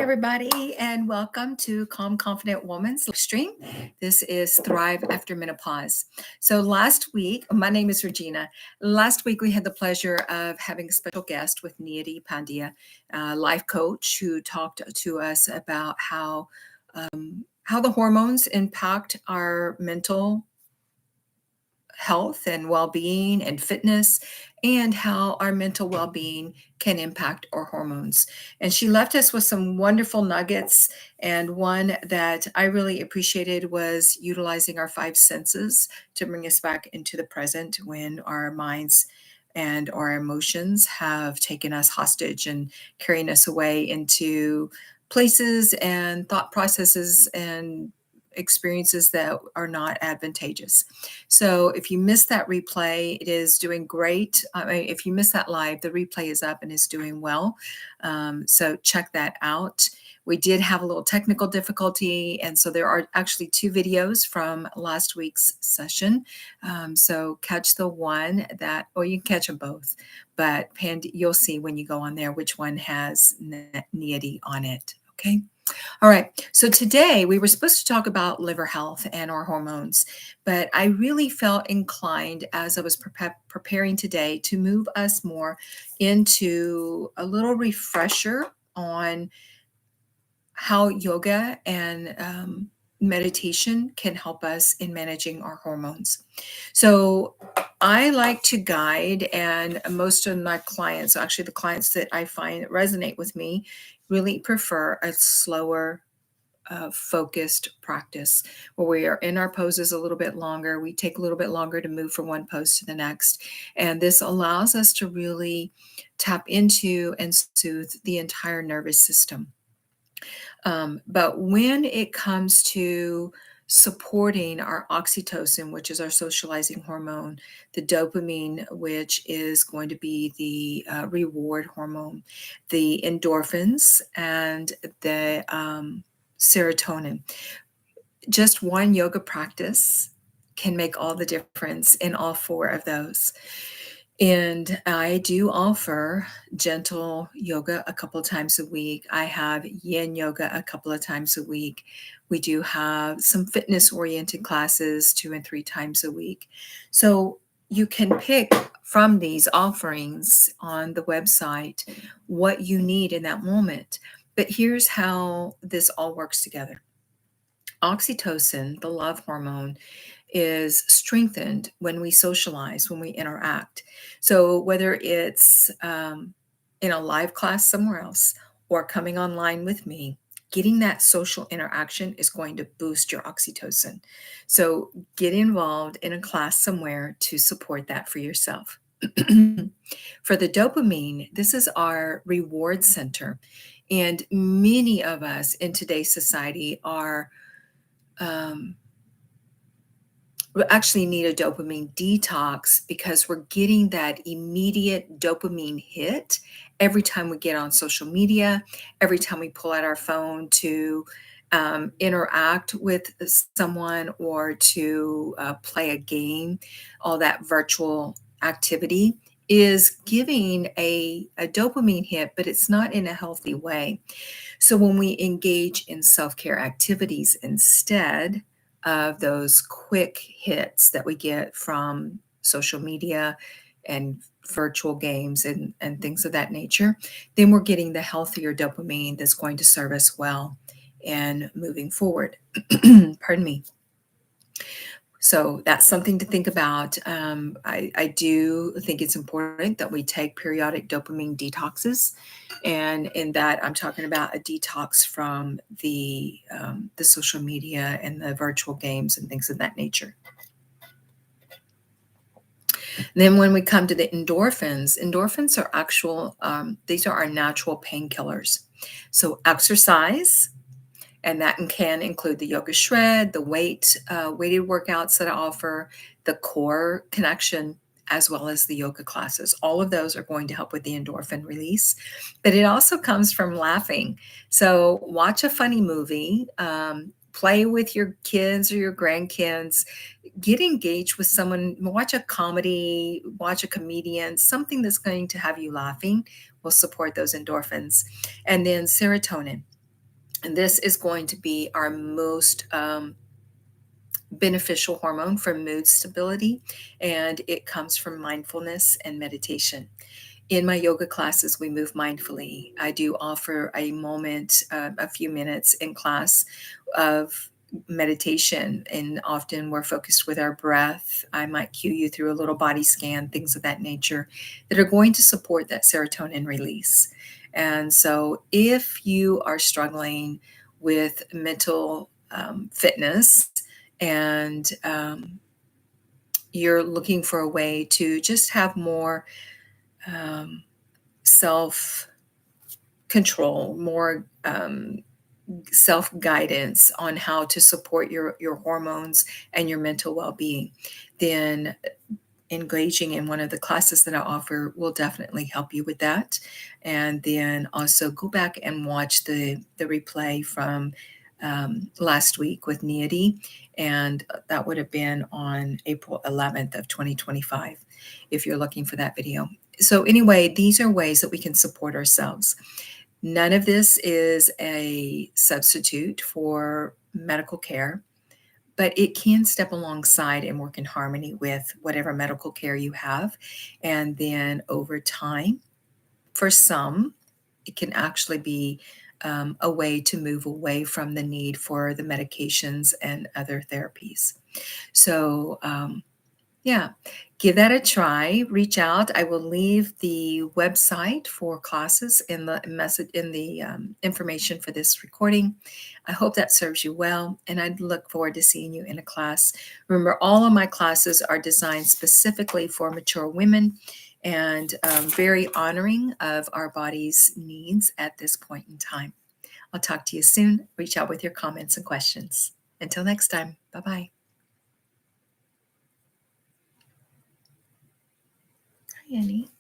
everybody, and welcome to Calm Confident Woman's live stream. This is Thrive After Menopause. So, last week, my name is Regina. Last week, we had the pleasure of having a special guest with Nidra Pandya, a life coach, who talked to us about how the hormones impact our mental health and well-being and fitness, and how our mental well-being can impact our hormones. And she left us with some wonderful nuggets, and one that I really appreciated was utilizing our five senses to bring us back into the present when our minds and our emotions have taken us hostage and carrying us away into places and thought processes and experiences that are not advantageous. So if you missed that replay, it is doing great. If you missed that live, the replay is up and is doing well. So check that out. We did have a little technical difficulty, and so there are actually two videos from last week's session. So catch the one that, or you can catch them both, but you'll see when you go on there which one has Nidra on it. Okay. All right. So today we were supposed to talk about liver health and our hormones, but I really felt inclined as I was preparing today to move us more into a little refresher on how yoga and meditation can help us in managing our hormones. So I like to guide, and most of my clients, actually the clients that I find that resonate with me, really prefer a slower, focused practice where we are in our poses a little bit longer. We take a little bit longer to move from one pose to the next. And this allows us to really tap into and soothe the entire nervous system. But when it comes to supporting our oxytocin, which is our socializing hormone, the dopamine, which is going to be the reward hormone, the endorphins, and the serotonin, just one yoga practice can make all the difference in all four of those. And I do offer gentle yoga a couple of times a week. I have Yin Yoga a couple of times a week. We do have some fitness-oriented classes 2 and 3 times a week. So you can pick from these offerings on the website what you need in that moment. But here's how this all works together. Oxytocin, the love hormone, is strengthened when we socialize, when we interact. So whether it's in a live class somewhere else or coming online with me, getting that social interaction is going to boost your oxytocin. So get involved in a class somewhere to support that for yourself. For the dopamine, this is our reward center. And many of us in today's society are we actually need a dopamine detox because we're getting that immediate dopamine hit every time we get on social media, every time we pull out our phone to interact with someone or to play a game. All that virtual activity is giving a dopamine hit, but it's not in a healthy way. So when we engage in self-care activities instead of those quick hits that we get from social media and virtual games and things of that nature, then we're getting the healthier dopamine that's going to serve us well and moving forward. Pardon me. So that's something to think about. I do think it's important that we take periodic dopamine detoxes, and in that I'm talking about a detox from the social media and the virtual games and things of that nature. Then when we come to the endorphins are actual, these are our natural painkillers. So exercise, and that can include the yoga shred, the weighted workouts that I offer, the core connection, as well as the yoga classes. All of those are going to help with the endorphin release. But it also comes from laughing. So watch a funny movie, play with your kids or your grandkids, get engaged with someone, watch a comedy, watch a comedian, something that's going to have you laughing will support those endorphins. And then serotonin. And this is going to be our most beneficial hormone for mood stability, and it comes from mindfulness and meditation. In my yoga classes, we move mindfully. I do offer a moment, a few minutes in class of meditation, and often we're focused with our breath. I might cue you through a little body scan, things of that nature that are going to support that serotonin release. And so, if you are struggling with mental fitness and you're looking for a way to just have more um, self control, more self guidance on how to support your hormones and your mental well being, then engaging in one of the classes that I offer will definitely help you with that. And then also go back and watch the replay from last week with Nidra, and that would have been on April 11th of 2025 if you're looking for that video. So anyway, these are ways that we can support ourselves. None of this is a substitute for medical care, but it can step alongside and work in harmony with whatever medical care you have. And then over time, for some, it can actually be a way to move away from the need for the medications and other therapies. So, yeah, give that a try. Reach out. I will leave the website for classes in the message in the information for this recording. I hope that serves you well, and I'd look forward to seeing you in a class. Remember, all of my classes are designed specifically for mature women and very honoring of our body's needs at this point in time. I'll talk to you soon. Reach out with your comments and questions. Until next time, bye bye. Hi, Annie.